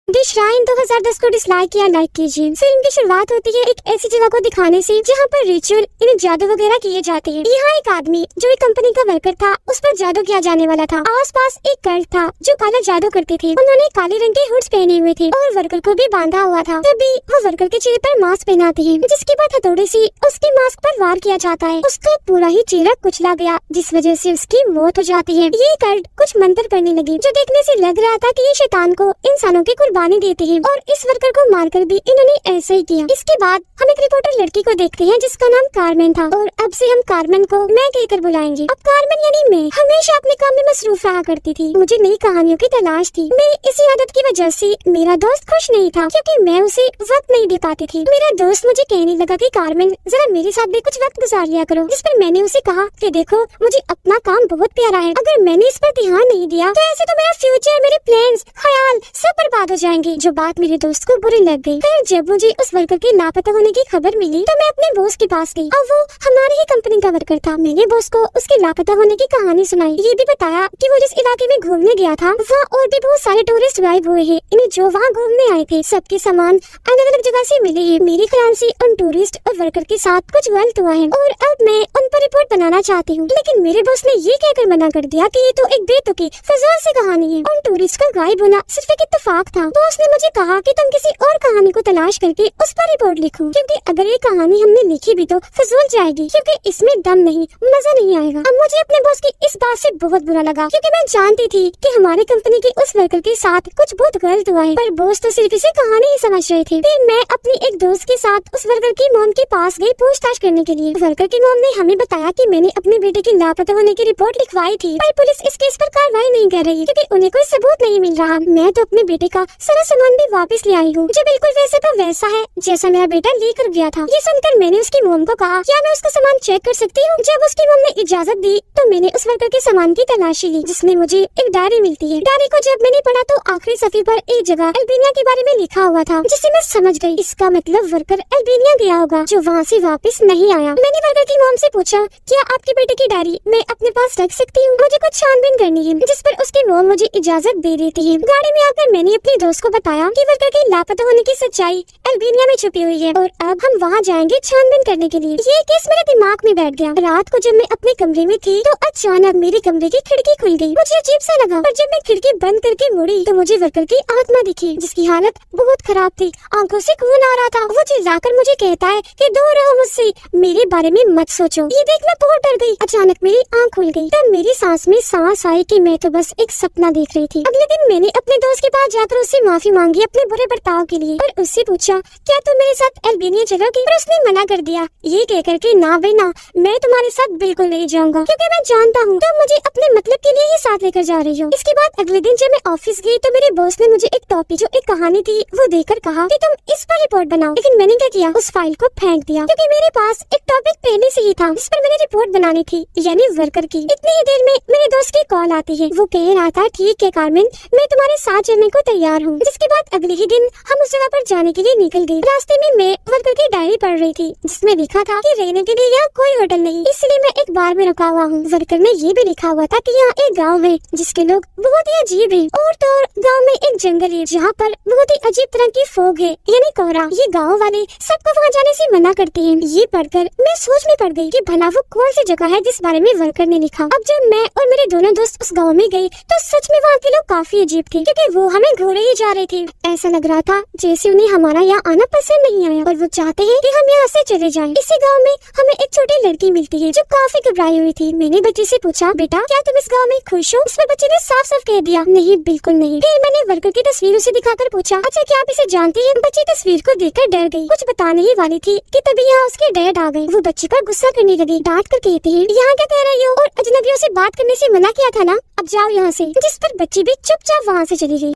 The shrine 2010 को dislike या like कीजिए। फिल्म की शुरुआत होती है एक ऐसी जगह को दिखाने से जहाँ पर रिचुअल यानी जादू वगैरह किए जाते हैं। यहाँ एक आदमी जो एक कंपनी का वर्कर था, उस पर जादू किया जाने वाला था। आसपास एक कल्ट था जो काला जादू करते थे। उन्होंने काले रंग के हुड्स पहने हुए थे और वर्कर को भी बांधा हुआ था। तभी वो वर्कर के चेहरे पर मास्क पहनाते हैं, जिसके बाद हथौड़े से उसके मास्क पर वार किया जाता है। उसका पूरा ही चेहरा कुचला गया, जिस वजह से उसकी मौत हो जाती है। ये कल्ट कुछ मंत्र करने लगी, जो देखने से लग रहा था कि ये शैतान को इंसानों की कुर्बानी देते हैं, और इस वर्कर को मारकर भी इन्होंने ऐसा ही किया। इसके बाद हम एक रिपोर्टर लड़की को देखते हैं जिसका नाम कार्मेन था, और अब से हम कार्मेन को मैं कहकर बुलाएंगे। अब कार्मेन यानी मैं हमेशा अपने काम में मसरूफ रहा करती थी। मुझे नई कहानियों की तलाश थी। मेरी इसी आदत की वजह से मेरा दोस्त खुश नहीं था, क्योंकि मैं उसे वक्त नहीं दे पाती थी। मेरा दोस्त मुझे कहने लगा कि कार्मेन जरा मेरे साथ भी कुछ वक्त गुजार लिया करो, जिस पर मैंने उसे कहा कि देखो मुझे अपना काम बहुत प्यारा है, अगर मैंने इस पर ध्यान नहीं दिया तो ऐसे तो मेरा फ्यूचर, मेरे प्लान्स, ख्याल सब बर्बाद हो जाएंगे। जो बात मेरे दोस्त को बुरी लग गई। फिर जब मुझे उस वर्कर के लापता होने की खबर मिली तो मैं अपने बॉस के पास गई। अब वो हमारी ही कंपनी का वर्कर था। मैंने बॉस को उसके लापता होने की कहानी सुनाई। ये भी बताया कि वो जिस इलाके में घूमने गया था वहाँ और भी बहुत सारे टूरिस्ट गायब हुए हैं। इन्हें जो वहाँ घूमने आए थे सबके सामान अलग अलग जगह से मिले हैं। मेरे ख्याल से उन टूरिस्ट और वर्कर के साथ कुछ गलत हुआ है और अब मैं उन पर रिपोर्ट बनाना चाहती हूँ। लेकिन मेरे बॉस ने ये कहकर मना कर दिया कि ये तो एक बेतुकी फजूल सी कहानी है। उन टूरिस्ट का गायब होना सिर्फ एक इत्तेफाक था। बॉस ने मुझे कहा कि तुम किसी और कहानी को तलाश करके उस पर रिपोर्ट लिखो, क्योंकि अगर ये कहानी हमने लिखी भी तो फजूल जाएगी, क्योंकि इसमें दम नहीं, मजा नहीं आएगा। अब मुझे अपने बॉस की इस बात से बहुत बुरा लगा, क्योंकि मैं जानती थी कि हमारे कंपनी के उस वर्कर के साथ कुछ बहुत गलत हुआ है, पर बॉस तो सिर्फ इसे कहानी ही समझ रहे थे। फिर मैं अपनी एक दोस्त के साथ उस वर्कर की मॉम के पास गई पूछताछ करने के लिए। वर्कर की मॉम ने हमें बताया कि मैंने अपने बेटे की लापता होने की रिपोर्ट लिखवाई थी, पर पुलिस इस केस पर कार्रवाई नहीं कर रही, क्योंकि उन्हें कोई सबूत नहीं मिल रहा। मैं तो अपने बेटे का सारा सामान भी वापस ले आई हूँ, जो बिल्कुल वैसे तो वैसा है जैसा मेरा बेटा लेकर गया था। ये सुनकर मैंने उसकी मॉम को कहा, क्या मैं उसका सामान चेक कर सकती हूँ? जब उसकी मॉम ने इजाजत दी तो मैंने उस वर्कर के सामान की तलाशी ली, जिसमें मुझे एक डायरी मिलती है। डायरी को जब मैंने पढ़ा तो आखिरी सफ़े पर एक जगह अल्बानिया के बारे में लिखा हुआ था, जिससे मैं समझ गई इसका मतलब वर्कर अल्बानिया गया होगा, जो वहाँ से वापस नहीं आया। मैंने वर्कर की मॉम से पूछा, क्या आपके बेटे की डायरी मैं अपने पास रख सकती हूँ? मुझे कुछ छानबीन करनी है, जिस पर उसकी मॉम मुझे इजाजत दे देती है। गाड़ी में आकर मैंने अपने दोस्त को बताया कि वर्कर के लापता होने की सच्चाई अल्बानिया में छुपी हुई है, और अब हम वहाँ जाएंगे छानबीन करने के लिए। ये केस मेरे दिमाग में बैठ गया। रात को जब मैं अपने कमरे में थी तो अचानक मेरे कमरे की खिड़की खुल गई। मुझे अजीब सा लगा, पर जब मैं खिड़की बंद करके मुड़ी तो मुझे वर्कर की आत्मा दिखी, जिसकी हालत बहुत खराब थी। आंखों से खून आ रहा था। वो चिल्लाकर मुझे कहता है कि दूर रहो मुझसे, मेरे बारे में मत सोचो। ये देख मैं बहुत डर गई। अचानक मेरी आंख खुल गई, तब मेरी सांस में सांस आई कि मैं तो बस एक सपना देख रही थी। अगले दिन मैंने अपने दोस्त के पास जाकर उससे माफी मांगी अपने बुरे बर्ताव के लिए, और उससे पूछा, क्या तुम मेरे साथ अल्बानिया चलोगी? पर उसने मना कर दिया, ये कहकर के ना भाई ना, मैं तुम्हारे साथ बिल्कुल नहीं जाऊंगा, क्योंकि मैं जानता हूँ तुम मुझे अपने मतलब के लिए ही साथ लेकर जा रही हो। इसके बाद अगले दिन जब मैं ऑफिस गई तो मेरे बॉस ने मुझे एक टॉपिक जो एक कहानी थी वो देकर कहा कि तुम इस पर रिपोर्ट बनाओ। लेकिन मैंने क्या किया, उस फाइल को फेंक दिया, क्योंकि मेरे पास एक टॉपिक पहले से ही था जिस पर मैंने रिपोर्ट बनानी थी, यानी वर्कर की। इतनी ही देर में मेरे दोस्त की कॉल आती है। वो कह रहा था, ठीक है कार्मेन, मैं तुम्हारे साथ चलने को तैयार हूँ। जिसके बाद अगले ही दिन हम उस जगह पर जाने के लिए निकल गए। रास्ते में मैं वर्कर की डायरी पढ़ रही थी, जिसमें लिखा था कि रहने के लिए यहाँ कोई होटल नहीं, इसलिए मैं एक बार में रुका हुआ हूँ। वर्कर में ये भी लिखा हुआ था कि यहाँ एक गाँव है जिसके लोग बहुत ही अजीब है, और तो गाँव में एक जंगल है जहाँ पर बहुत ही अजीब तरह की फोग है, यानी कोहरा। ये गाँव वाले सबको वहाँ जाने से मना करते हैं। ये पढ़कर मैं सोच में पड़ गई कि भला वो कौन सी जगह है जिस बारे में वर्कर ने लिखा। अब जब मैं और मेरे दोनों दोस्त उस गाँव में गए तो सच में वहाँ के लोग काफी अजीब थे, क्योंकि वो हमें घूरे ही जा रहे थे। ऐसा लग रहा था जैसे उन्हें हमारा यहाँ आना पसंद नहीं आया और वो चाहते हैं कि हम यहाँ से चले जाएं। इसी गांव में हमें एक छोटी लड़की मिलती है जो काफी घबराई हुई थी। मैंने बच्चे से पूछा, बेटा क्या तुम इस गांव में खुश हो? इस पर बच्चे ने साफ साफ कह दिया, नहीं बिल्कुल नहीं। फिर मैंने वर्कर की तस्वीर उसे दिखाकर पूछा, अच्छा क्या आप इसे जानती हैं? बच्ची तस्वीर को देखकर डर गई। कुछ बताने ही वाली थी कि तभी यहाँ उसके डैड आ गए। वो बच्ची पर गुस्सा करने लगे, डांट कर कहते हैं, यहाँ क्या कह रही हो, और अजनबियों से बात करने से मना किया था ना, अब जाओ यहाँ से। जिस पर बच्ची भी चुपचाप वहाँ से चली गई।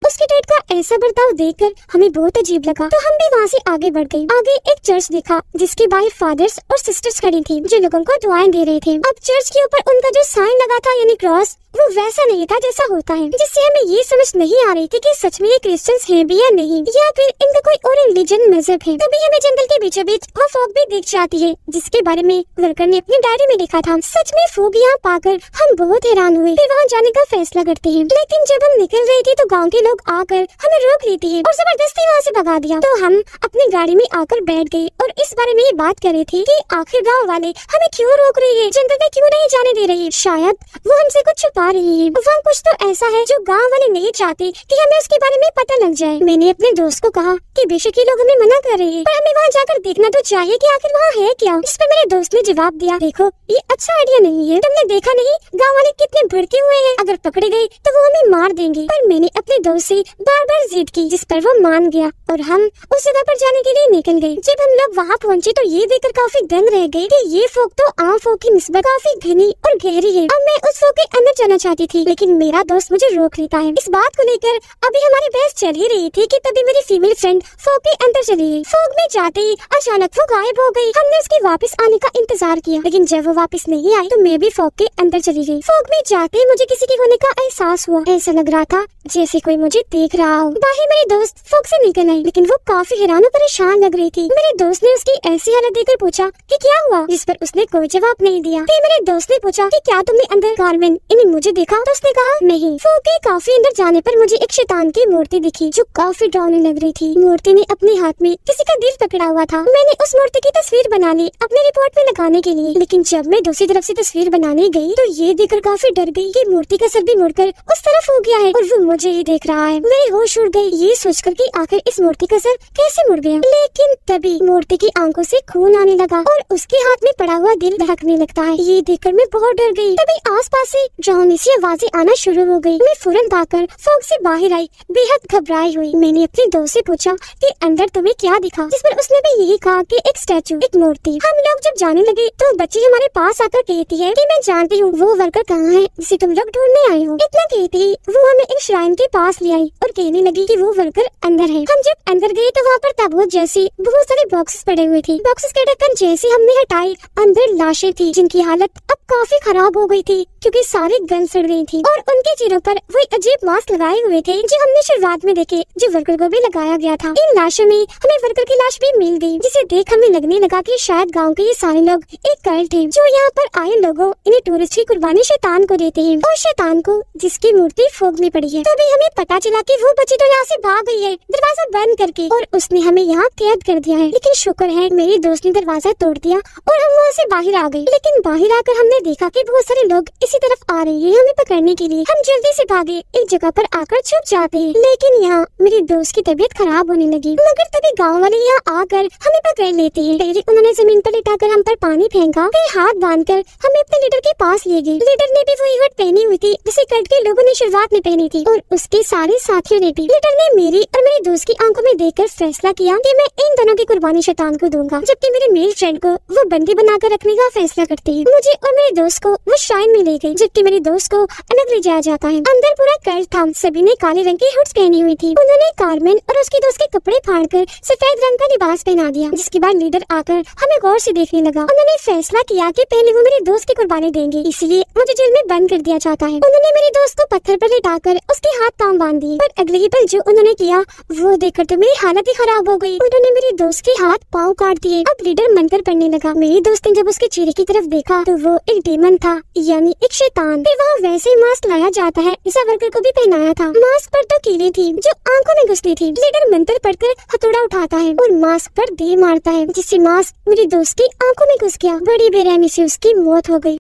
उसके डैड का ऐसा बर्ताव देखकर हमें बहुत अजीब लगा, तो हम भी वहाँ से आगे बढ़ गए। आगे एक चर्च देखा जिसके बाहर फादर्स और सिस्टर्स खड़ी थी जो लोगों को दुआएं दे रहे थे। अब चर्च के ऊपर उनका जो साइन लगा था यानी क्रॉस, वो वैसा नहीं था जैसा होता है, जिससे हमें ये समझ नहीं आ रही थी कि सच में ये क्रिश्चियंस हैं भी या नहीं, या फिर इनका कोई और रिलीजन मजहब है। तभी हमें जंगल के बीचों बीच वो फोग भी दिख जाती है जिसके बारे में वर्कर ने अपनी डायरी में लिखा था। सच में फोग यहाँ पाकर हम बहुत हैरान हुए, फिर वहाँ जाने का फैसला करते हैं। लेकिन जब हम निकल रहे थे तो गाँव के लोग लोग आकर हमें रोक लेते हैं और जबरदस्ती वहाँ से भगा दिया। तो हम अपनी गाड़ी में आकर बैठ गए और इस बारे में ये बात कर रहे थे कि आखिर गाँव वाले हमें क्यों रोक रही है, जंगल में क्यों नहीं जाने दे रही है। शायद वो हमसे कुछ छुपा रही है, वहाँ कुछ तो ऐसा है जो गाँव वाले नहीं चाहते कि हमें उसके बारे में पता लग जाए। मैंने अपने दोस्त को कहा कि बेशक ये लोग हमें मना कर रहे हैं, पर हमें वहाँ जाकर देखना तो चाहिए कि आखिर वहाँ है क्या। इस पर मेरे दोस्त ने जवाब दिया, देखो ये अच्छा आइडिया नहीं है, तुमने देखा नहीं गाँव वाले कितने भड़के हुए हैं, अगर पकड़े गए तो वो हमें मार देंगे। पर मैंने अपने दोस्त से बार बार जिद की, जिस पर वो मान गया और हम उस जगह पर जाने के लिए निकल गए। जब हम लोग वहाँ पहुँचे तो ये देखकर काफी दंग रह गए कि ये फोक तो आम फोक की निस्बत काफी घनी और गहरी है। अब मैं उस फोक के अंदर जाना चाहती थी, लेकिन मेरा दोस्त मुझे रोक लेता है। इस बात को लेकर अभी हमारी बहस चल ही रही थी कि तभी मेरी फीमेल फ्रेंड फोक के अंदर चली गई। फोक में जाते ही अचानक वो गायब हो गई। हमने उसके वापस आने का इंतजार किया, लेकिन जब वो वापस नहीं आई तो मैं भी फोक के अंदर चली गई। फोक में जाते ही मुझे किसी के होने का एहसास हुआ। ऐसा लग रहा था जैसे कोई मुझे देख रहा हो। बाहर मेरी दोस्त फोक से निकल आई, लेकिन वो काफी हैरान और परेशान लग रही थी। मेरे दोस्त ने उसकी ऐसी हालत देखकर पूछा कि क्या हुआ, जिस पर उसने कोई जवाब नहीं दिया। फिर मेरे दोस्त ने पूछा कि क्या तुमने अंदर कारमेन इन्हें मुझे देखा, तो उसने कहा नहीं। फोक के काफी अंदर जाने पर मुझे एक शैतान की मूर्ति दिखी जो काफी डरावनी लग रही थी। मूर्ति ने अपने हाथ में किसी का दिल पकड़ा हुआ था। मैंने उस मूर्ति की तस्वीर बना ली अपने रिपोर्ट में लगाने के लिए, लेकिन जब मैं दूसरी तरफ से तस्वीर बनाने गई तो ये देखकर काफी डर गई कि मूर्ति का सर भी मुड़कर उस तरफ हो गया है और वो मुझे ही देख रहा है। मेरे होश उड़ गए ये सोचकर कि आखिर इस मूर्ति का सर कैसे मुड़ गया। लेकिन तभी मूर्ति की आंखों से खून आने लगा और उसके हाथ में पड़ा हुआ दिल धड़कने लगता है। ये देखकर मैं बहुत डर गई। तभी आसपास से डरावनी सी आवाजें आना शुरू हो गई। मैं फौरन भागकर फोक से बाहर आई, बेहद घबराई हुई। मैंने अपने दोस्त से पूछा कि अंदर तुम्हें क्या दिखा, जिस पर उसने भी यही कहा कि एक स्टैचू, एक मूर्ति। हम लोग जब जाने लगे तो बच्ची हमारे पास आकर कहती है कि मैं जानती हूँ वो वर्कर कहाँ है जिसे तुम लोग ढूंढने आए हो। इतना कहते ही वो हमें एक श्राइन के पास ले आई और कहने लगी कि वो वर्कर अंदर है। हम जब अंदर गए तो वहाँ पर ताबूत जैसी बहुत सारे बॉक्सेस पड़े हुए थे। बॉक्सेस के ढक्कन जैसे हमने हटाए, अंदर लाशें थी जिनकी हालत अब काफी खराब हो गई थी क्योंकि सारी गन सड़ गई थी और उनके चेहरों पर वो अजीब मास्क लगाए हुए थे जो हमने शुरुआत में देखे, जो वर्कर को भी लगाया गया था। इन लाशों में हमें वर्कर की लाश भी मिल गई, जिसे देख हमें लगने लगा कि शायद गांव के ये सारे लोग एक कल्ट है जो यहाँ पर आए लोगों इन्हें टूरिस्ट की कुर्बानी शैतान को देते हैं और शैतान को जिसकी मूर्ति फोक में पड़ी है। तभी हमें पता चला कि वो बच्ची तो यहाँ से भाग गई है दरवाजा बंद करके और उसने हमें यहाँ कैद कर दिया है। लेकिन शुक्र है मेरे दोस्त ने दरवाजा तोड़ दिया और हम वहाँ से बाहर आ गए। लेकिन बाहर आकर हमने देखा कि बहुत सारे लोग इसी तरफ आ रहे हैं हमें पकड़ने के लिए। हम जल्दी से भागे, एक जगह पर आकर छुप जाते हैं। लेकिन यहाँ मेरी दोस्त की तबीयत खराब होने लगी, मगर तभी गाँव वाले यहाँ आकर हमें पकड़ लेते हैं। पहले उन्होंने जमीन पर लिटाकर हम पर पानी फेंका, फिर हाथ बांधकर हमें अपने लीडर के पास ले गए। लीडर ने भी वही हट पहनी हुई थी जिसे कल्ट के लोगों ने शुरुआत में पहनी थी और उसके सारे साथियों ने भी। लीडर ने मेरी और मेरे दोस्त की आंखों में देखकर फैसला किया कि मैं इन दोनों की कुर्बानी शैतान को दूंगा, जबकि मेरे मेल फ्रेंड को वो बंदी बनाकर रखने का फैसला करती है। मुझे और मेरे दोस्त को वो श्राइन में ले गई, जबकि मेरे दोस्त को अलग ले जाया जाता है। अंदर पूरा कल्ट था, सभी ने काले रंग की हुड्स पहनी हुई थी। उन्होंने कारमेन और उसके दोस्त के कपड़े फाड़कर सफेद रंग का लिबास पहना दिया, जिसके बाद लीडर आकर हमें गौर से देखने लगा। उन्होंने फैसला किया कि पहले वो मेरे दोस्त की कुर्बानी देंगे, इसलिए मुझे जेल में बंद कर दिया जाता है। उन्होंने मेरे दोस्त को पत्थर पर लिटाकर उसके हाथ पांव बांध दिए, पर अगले ही पल जो उन्होंने किया वो देखकर तो मेरी हालत ही खराब हो गई। उन्होंने मेरे दोस्त के हाथ पांव काट दिए। अब लीडर मंत्र पढ़ने लगा। मेरे दोस्त ने जब उसके चेहरे की तरफ देखा तो वो एक डेमन था, यानी एक शैतान। फिर वहाँ वैसे ही मास्क लाया जाता है जैसा वर्कर को भी पहनाया था। मास्क पर तो कीलें थी जो आंखों में घुसती थी। लीडर मंत्र पढ़कर हथौड़ा उठाता है और मास्क पर दे मारता है, जिससे मास्क मेरे दोस्त की आंखों में घुस गया। बड़ी बेरहमी से उसकी मौत हो गई।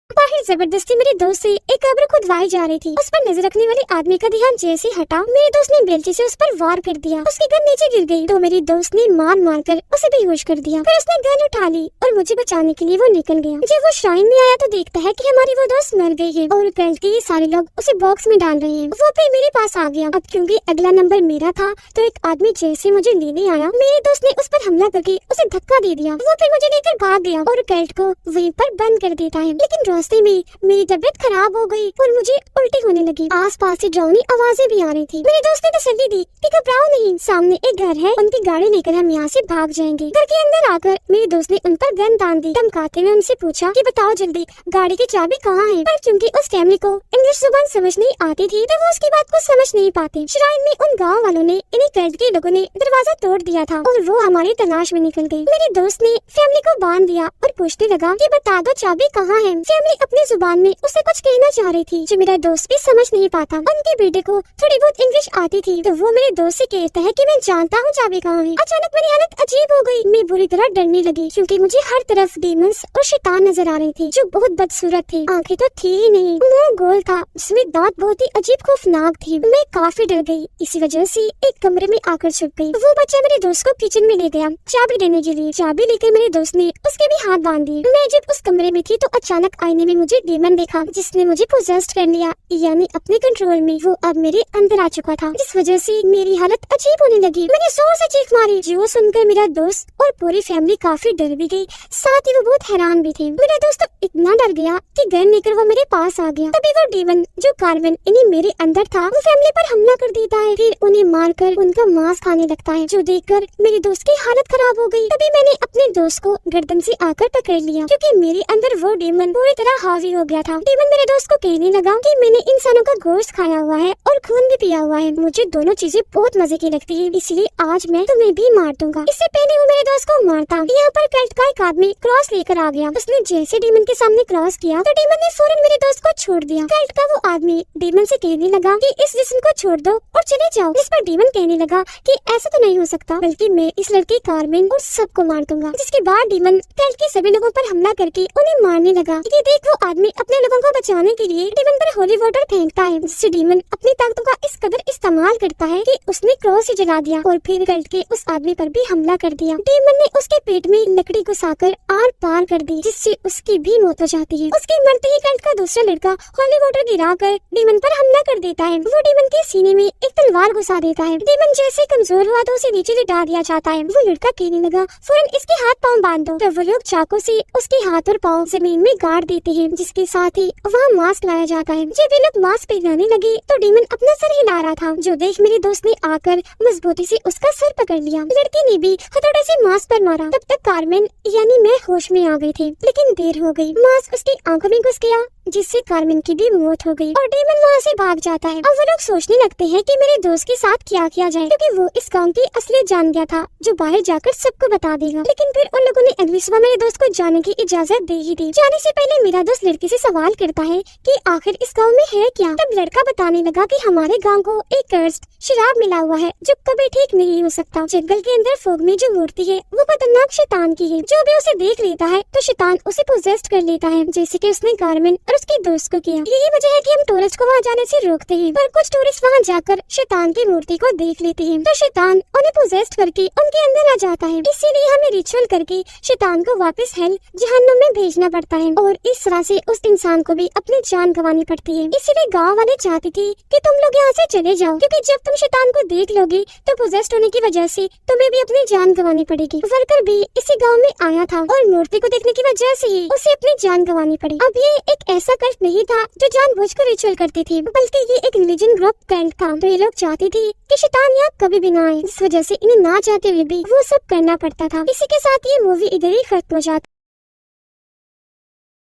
बाहर जबरदस्ती मेरे दोस्त से एक कब्र खुदवाई जा रही थी। उस पर नजर रखने वाले आदमी का ध्यान जैसे हटा, मेरे दोस्त ने बेलची से उस पर वार कर दिया। उसकी गन नीचे गिर गई तो मेरे दोस्त ने मार मार कर उसे बेहोश कर दिया। फिर उसने गन उठा ली और मुझे बचाने के लिए वो निकल गया। जब वो श्राइन में आया तो देखता है कि हमारी वो दोस्त मर गई है और कल्ट के ये सारे लोग उसे बॉक्स में डाल रहे हैं। वो फिर मेरे पास आ गया। अब क्योंकि अगला नंबर मेरा था तो एक आदमी जैसे मुझे लेने आया, मेरे दोस्त ने उस पर हमला करके उसे धक्का दे दिया। वो फिर मुझे लेकर भाग गया और कल्ट को वहीं पर बंद कर देता है। लेकिन रास्ते में मेरी तबीयत खराब हो गई और मुझे उल्टी होने लगी। आसपास से डरावनी आवाजें भी आ रही थी। मेरे दोस्त ने तसल्ली दी कि घबराओ नहीं, सामने एक घर है, उनकी गाड़ी लेकर हम यहाँ से भाग जाएंगे। घर के अंदर आकर मेरे दोस्त ने उन पर गन तान दी। धमकाते हुए उनसे पूछा कि बताओ जल्दी गाड़ी की चाबी कहाँ है। पर चूंकि उस फैमिली को इंग्लिश जुबान समझ नहीं आती थी तो वो उसकी बात को समझ नहीं पाते। श्राइन में उन गाँव वालों ने इन्हें कल्ट के लोगों ने दरवाजा तोड़ दिया था और वो हमारी तलाश में निकल गयी। मेरे दोस्त ने फैमिली को बांध दिया और पूछने लगा कि बता दो चाबी कहाँ है। फैमिली फैमिली अपनी जुबान में उसे कुछ कहना चाह रही थी जो मेरा दोस्त भी समझ नहीं पाता। उनके बेटे को थोड़ी बहुत इंग्लिश आती थी तो वो मेरे दोस्त से कहता है कि मैं जानता हूँ चाबी कहाँ है। अचानक मेरी हालत अजीब हो गई। मैं बुरी तरह डरने लगी क्योंकि मुझे हर तरफ डीमंस और शैतान नजर आ रही थी जो बहुत बदसूरत थी। आंखें तो थी ही नहीं, मुंह गोल था जिसमें दांत बहुत ही अजीब खौफनाक थी। मैं काफी डर गई, इसी वजह से एक कमरे में आकर छुप गई। वो बच्चा मेरे दोस्त को किचन में ले गया चाबी देने के लिए। चाबी लेकर मेरे दोस्त ने उसके भी हाथ बांध दिए। मैं जब उस कमरे में थी तो अचानक आईने में मुझे डीमन देखा जिसने मुझे पोजेस्ड कर लिया, यानी अपने कंट्रोल में। वो अब मेरे अंदर आ चुका था जिस वजह से मेरी हालत अजीब होने लगी। मैंने जोर से चीख मारी जो सुनकर मेरा दोस्त और पूरी फैमिली काफी डर भी गई, साथ ही वो बहुत हैरान भी थे। मेरा दोस्त तो इतना डर गया कि गन लेकर वो मेरे पास आ गया। तभी वो डीमन जो कार्बन इन्हीं मेरे अंदर था वो फैमिली पर हमला कर देता है, फिर उन्हें मारकर उनका मांस खाने लगता है जो देखकर मेरे दोस्त की हालत खराब हो गई। तभी मैंने अपने दोस्त को गर्दन से आकर पकड़ लिया क्योंकि मेरे अंदर वो डीमन पूरी तरह हावी हो गया था। डीमन मेरे दोस्त को कहने लगा कि मैंने इंसानों का गोश्त खाया हुआ है और खून भी पिया हुआ है, मुझे दोनों चीजें बहुत मजे की लगती है, इसलिए आज मैं तुम्हें भी मार दूंगा। इससे पहले वो मेरे दोस्त को मारता यहाँ पर कल्ट का एक आदमी क्रॉस लेकर आ गया। उसने जैसे डीमन के सामने क्रॉस किया तो डीमन ने फौरन मेरे दोस्त को छोड़ दिया। कल्ट का वो आदमी डीमन से कहने लगा कि इस जिस्म को छोड़ दो और चले जाओ। इस पर डीमन कहने लगा कि ऐसा तो नहीं हो सकता, बल्कि मैं इस लड़की कार्मेन और सबको मार दूंगा। जिसके बाद डीमन कल्ट के सभी लोगों पर हमला करके उन्हें मारने लगा। ये देख वो आदमी अपने लोगों को बचाने के लिए डीमन पर होली वाटर फेंकता है, जिससे डीमन अपनी ताकतों का इस कदर इस्तेमाल करता है कि उसने क्रॉस ही जला दिया और फिर कल्ट के उस आदमी पर भी हमला कर दिया। डीमन ने उसके पेट में लकड़ी घुसाकर आर पार कर दी जिससे उसकी भी मौत हो जाती है। उसके मरते ही कल्ट का दूसरा लड़का होली वाटर गिराकर डीमन पर हमला कर देता है। वो डीमन के सीने में एक तलवार घुसा देता है। डीमन जैसे कमजोर हुआ तो उसे नीचे लिटा दिया जाता है। वो लड़का कहने लगा फौरन इसके हाथ पाँव बांध दो। तो वो लोग चाकू से उसके हाथ और पाँव जमीन में गाड़ देते हैं, जिसके साथ ही वहाँ मास्क लाया जाता है। जब ये लोग मास्क पहनाने लगे तो डीमन अपना सर हिला रहा था, जो देख मेरे दोस्त ने आकर मजबूती से उसका सर पकड़ लिया। लड़की ने भी हथौड़े से मास्क पर मारा। तब तक कार्मेन यानी मैं होश में आ गई थी, लेकिन देर हो गई। मास्क उसकी आंखों में घुस गया जिससे कार्मेन की भी मौत हो गई और डीमन वहाँ से भाग जाता है। अब वो लोग सोचने लगते हैं कि मेरे दोस्त के साथ क्या किया जाए, क्योंकि वो इस गांव की असलियत जान गया था जो बाहर जाकर सबको बता देगा। लेकिन फिर उन लोगों ने अगली सुबह मेरे दोस्त को जाने की इजाजत दे ही दी। जाने से पहले मेरा दोस्त लड़की से सवाल करता है कि आखिर इस गाँव में है क्या। तब लड़का बताने लगा कि हमारे गाँव को एक कर्स्ड शराब मिला हुआ है जो कभी ठीक नहीं हो सकता। जंगल के अंदर फोग में जो मूर्ति है वो खतरनाक शैतान की है, जो भी उसे देख लेता है तो शैतान उसे पोजेस्ट कर लेता है, जैसे कि उसने कार्मेन और उसके दोस्त को किया। यही वजह है कि हम टूरिस्ट को वहाँ जाने से रोकते हैं, पर कुछ टूरिस्ट वहाँ जाकर शैतान की मूर्ति को देख लेते हैं तो शैतान उन्हें पोजेस्ट करके उनके अंदर आ जाता है। इसीलिए हमें रिचुअल करके शैतान को वापस हेल जहन्नुम में भेजना पड़ता है और इस तरह से उस इंसान को भी अपनी जान गंवानी पड़ती है। इसीलिए गाँव वाले चाहते थे कि तुम लोग यहाँ से चले जाओ, क्योंकि जब तुम शैतान को देख लोगे तो पोजेस्ट होने की वजह से तुम्हें भी अपनी जान गंवानी पड़ेगी। वर्कर भी इसी गांव में आया था और मूर्ति को देखने की वजह से ही उसे अपनी जान गंवानी पड़ी। अब ये एक ऐसा कल्ट नहीं था जो जानबूझकर रिचुअल करते थे, बल्कि ये एक रिलीजन ग्रुप कल्ट था। तो ये लोग चाहते थे कि शैतान यहाँ कभी भी ना आए, इस वजह से इन्हें ना चाहते हुए भी वो सब करना पड़ता था। इसी के साथ ये मूवी इधर ही खत्म हो जाती।